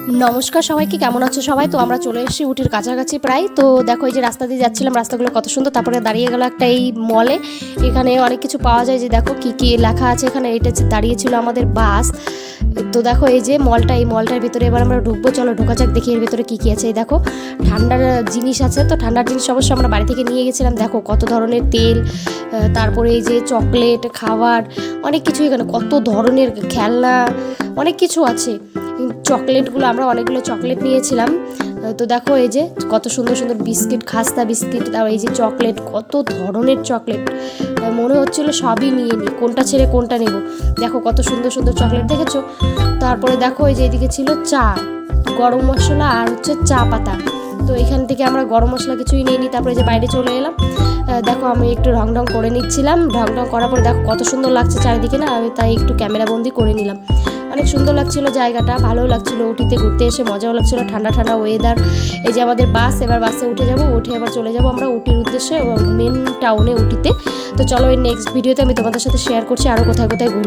নমস্কার সবাইকে, কেমন আছো সবাই? তো আমরা চলে এসেছি উটির কাছাকাছি প্রায়। তো দেখো, এই যে রাস্তা দিয়ে যাচ্ছিলাম, রাস্তাগুলো কত সুন্দর। তারপরে দাঁড়িয়ে গেল একটা এই মলে, এখানে অনেক কিছু পাওয়া যায়। যে দেখো কি কি লেখা আছে এখানে, এটা দাঁড়িয়েছিল আমাদের বাস। তো দেখো এই যে মলটা, এই মলটার ভিতরে এবার আমরা ঢুকবো। চলো ঢোকা যাক, দেখি এর ভিতরে কি কি আছে। এই দেখো ঠান্ডার জিনিস আছে, তো ঠান্ডার জিনিস অবশ্য আমরা বাড়ি থেকে নিয়ে গেছিলাম। দেখো কত ধরনের তেল, তারপরে এই যে চকলেট, খাবার, অনেক কিছু। এখানে কত ধরনের খেলনা, অনেক কিছু আছে। চকলেটগুলো আমরা অনেকগুলো চকলেট নিয়েছিলাম। তো দেখো এই যে কত সুন্দর সুন্দর বিস্কিট, খাস্তা বিস্কিট, আর এই যে চকলেট, কত ধরনের চকলেট। মনে হচ্ছিল সবই নিয়ে নিই, কোনটা ছেড়ে কোনটা নেব। দেখো কত সুন্দর সুন্দর চকলেট, দেখেছো? তারপরে দেখো এই যে এদিকে ছিল চা, গরম মশলা আর হচ্ছে চা পাতা। তো এখান থেকে আমরা গরম মশলা কিছুই নিয়ে নিই। তারপরে যে বাইরে চলে এলাম। দেখো আমি একটু ঢং করে নিচ্ছিলাম। ঢং করার পর দেখো কত সুন্দর লাগছে চারিদিকে, না? আমি তাই একটু ক্যামেরা বন্দি করে নিলাম। অনেক সুন্দর লাগছিল জায়গাটা, ভালোও লাগছিল। উটিতে ঘুরতে এসে মজাও লাগছিল, ঠান্ডা ঠান্ডা ওয়েদার। এই যে আমাদের বাস, এবার বাসে উঠে যাব, উঠে এবার চলে যাব আমরা উটির উদ্দেশ্যে, মেন টাউনে উটিতে। তো চলো, এই নেক্সট ভিডিওতে আমি তোমাদের সাথে শেয়ার করছি আরও কোথায় কোথায় ঘুরতে।